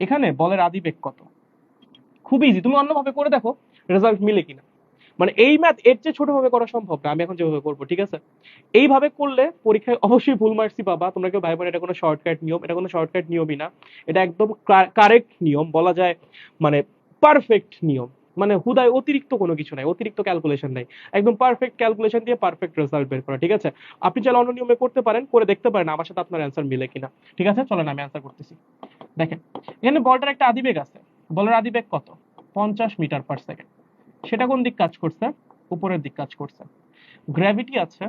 এখানে বলের আদিবেগ কত। খুব ইজি, তুমি অন্যভাবে করে দেখো রেজাল্ট মিলে কিনা। মানে এই ম্যাথ এর চেয়ে ছোট ভাবে করা সম্ভব না, আমি এখন যেভাবে করবো, ঠিক আছে? এইভাবে করলে পরীক্ষায় অবশ্যই ভুল মার্কসই পাবা। তোমরা কেউ ভাইবেন এটা কোনো শর্টকাট নিয়ম, এটা কোনো শর্টকাট নিয়মই না। এটা একদম কারেক্ট নিয়ম, বলা যায় মানে পারফেক্ট নিয়ম। মানে হুদায় অতিরিক্ত কোনো কিছু নাই, অতিরিক্ত ক্যালকুলেশন নাই, একদম পারফেক্ট ক্যালকুলেশন দিয়ে পারফেক্ট রেজাল্ট বের করা, ঠিক আছে? আপনি চাইলে অন্য নিয়মে করতে পারেন, করে দেখতে পারেন আমার সাথে আপনার অ্যান্সার মিলে কিনা। ঠিক আছে, চলেন আমি অ্যান্সার করতেছি। দেখেন এখানে বলটার একটা আদিবেগ আছে, বলের আদিবেগ কত? 50 মিটার/সেকেন্ড। সেটা কোন দিক কাজ করছে? উপরের দিক কাজ করছে। গ্র্যাভিটি আছে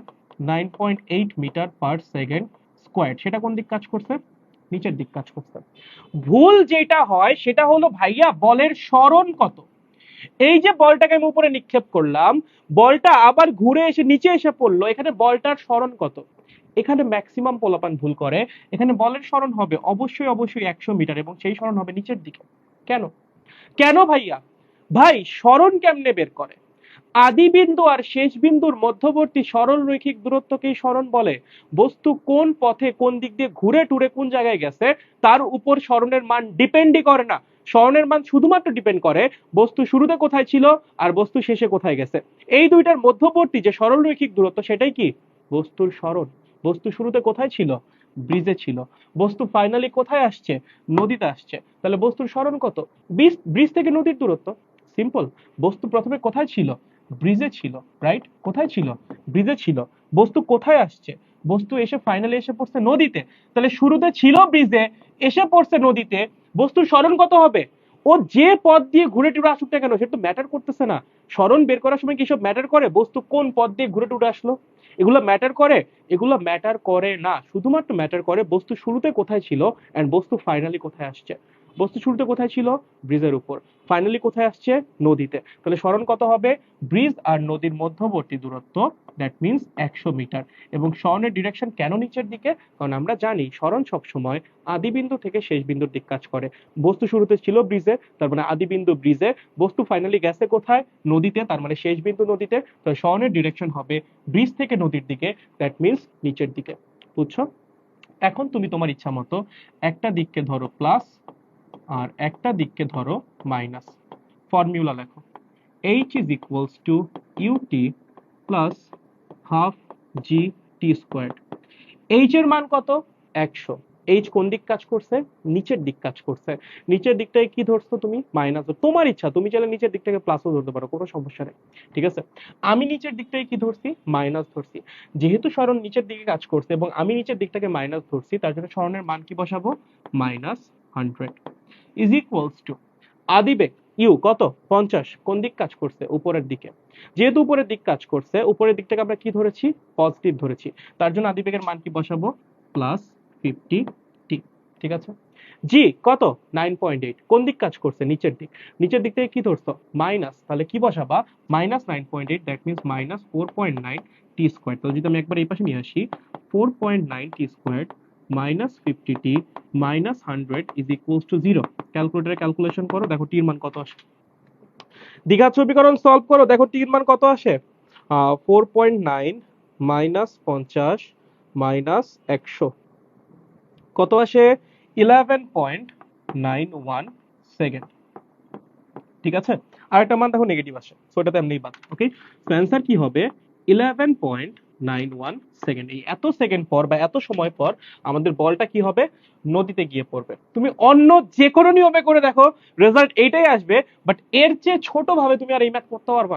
9.8 মিটার/সেকেন্ড স্কোয়ার, সেটা কোন দিক কাজ করছে? নিচের দিক কাজ করছে। ভুল যেটা হয় সেটা হলো ভাইয়া বলের সরণ কত। এই যে বলটাকে আমি উপরে নিক্ষেপ করলাম, বলটা আবার ঘুরে এসে নিচে এসে পড়লো, এখানে বলটার সরণ কত? এখানে ম্যাক্সিমাম পোলাপান ভুল করে। এখানে বলের সরণ হবে অবশ্যই অবশ্যই 100 মিটার, এবং সেই সরণ হবে নিচের দিকে। কেন? কেন ভাইয়া? ভাই সরণ কেমনে বের করে? আদি বিন্দু আর শেষ বিন্দুর মধ্যবর্তী সরল রৈখিক দূরত্বকেই সরণ বলে। বস্তু কোন পথে কোন দিক দিয়ে ঘুরে টুরে কোন জায়গায় গেছে তার উপর সরণের মান ডিপেন্ডই করে না। সরণের মান শুধুমাত্র ডিপেন্ড করে বস্তু শুরুতে কোথায় ছিল আর বস্তু শেষে কোথায় গেছে। এই দুইটার মধ্যবর্তী যে সরল রৈখিক দূরত্ব সেটাই কি? বস্তুর সরণ। বস্তু শুরুতে কোথায় ছিল? ব্রিজে ছিল। বস্তু ফাইনালি কোথায় আসছে? নদীতে আসছে। তাহলে বস্তুর সরণ কত? ব্রিজ থেকে নদীর দূরত্ব। সিম্পল। বস্তু প্রথমে কোথায় ছিল? ব্রিজে ছিল, রাইট? কোথায় ছিল? ব্রিজে ছিল। বস্তু কোথায় আসছে? বস্তু এসে ফাইনালি এসে পড়ছে নদীতে। তাহলে শুরুতে ছিল ব্রিজে, এসে পড়ছে নদীতে, বস্তুর সরণ কত হবে? ও যে পথ দিয়ে ঘুরে টুরে আসুক না কেন সেটা তো ম্যাটার করতেছে না। সরণ বের করার সময় কি সব ম্যাটার করে? বস্তু কোন পথ দিয়ে ঘুরে টুরে আসলো এগুলো ম্যাটার করে? এগুলো ম্যাটার করে না। শুধুমাত্র ম্যাটার করে বস্তু শুরুতে কোথায় ছিল এন্ড বস্তু ফাইনালি কোথায় আসছে। বস্তু শুরুতে কোথায় ছিল? ব্রিজের উপর। ফাইনালি কোথায় আসছে? নদীতে। তাহলে সরণ কত হবে? ব্রিজ আর নদীর মধ্যবর্তী দূরত্ব, দ্যাট মিন্স 100 মিটার। এবং সরণের ডিরেকশন কেন নিচের দিকে? কারণ আমরা জানি সরণ সবসময় আদি বিন্দু থেকে শেষ বিন্দুর দিক কাজ করে। বস্তু শুরুতে ছিল ব্রিজে, তার মানে আদি বিন্দু ব্রিজে, বস্তু ফাইনালি গেছে কোথায়? নদীতে, তার মানে শেষ বিন্দু নদীতে। তো সরণের ডিরেকশন হবে ব্রিজ থেকে নদীর দিকে, দ্যাট মিন্স নিচের দিকে। বুঝছো? এখন তুমি তোমার ইচ্ছা মতো একটা দিককে ধরো প্লাস আর একটা দিককে ধরো মাইনাস। ফর্মুলা লেখো, h is equals to ut plus half gt squared. h এর মান কত? 100। h কোন দিক কাজ করছে? নিচের দিক কাজ করছে। নিচের দিকটাকে কি ধরছো তুমি? মাইনাস। তোমার ইচ্ছা, তুমি চাইলে নিচের দিকটাকে প্লাসও ধরতে পারো, কোনো সমস্যা নেই, ঠিক আছে? আমি নিচের দিকটাকে কি ধরছি? মাইনাস ধরছি। যেহেতু সরণ নিচের দিকে কাজ করছে এবং আমি নিচের দিকটাকে মাইনাস ধরছি, তার জন্য সরণের মান কি বসাবো? -100 ইজ ইকুয়ালস টু আদিবেগ ইউ কত? 50। কোন দিক কাজ করছে? উপরের দিকে। যেহেতু উপরের দিক কাজ করছে, উপরের দিকটাকে আমরা কি ধরেছি? পজিটিভ ধরেছি। তার জন্য আদিবেগের মান কি বসাবো? +50t। ঠিক আছে? জি কত? 9.8। কোন দিক কাজ করছে? নিচের দিক। নিচের দিক থেকে কি ধরছো? মাইনাস। তাহলে কি বসাবা? -9.8, দ্যাট মিন্স -4.9t স্কয়ার। তাহলে যদি আমি একবার এই পাশে নিয়ে আসি, 4.9t square -50t -100 is equals to 0। ক্যালকুলেটরে ক্যালকুলেশন করো, দেখো টি এর মান কত আসে। দ্বিঘাত সমীকরণ সলভ করো, দেখো টি এর মান কত আসে। 4.9 -50 -100 কত আসে? 11.91 সেকেন্ড। ঠিক আছে? আর একটা মান দেখো নেগেটিভ আসে, সো এটাতে এমনিই বাদ। ওকে, তো অ্যানসার কি হবে? 11.91 সেকেন্ড। এই এত সেকেন্ড পর বা এত সময় পর আমাদের বলটা কি হবে? নদীতে গিয়ে পড়বে। তুমি অন্য যে কোনো নিয়মে করে দেখো রেজাল্ট এইটাই আসবে, বাট এর চেয়ে ছোট ভাবে তুমি আর এই ম্যাথ করতে পারবা না।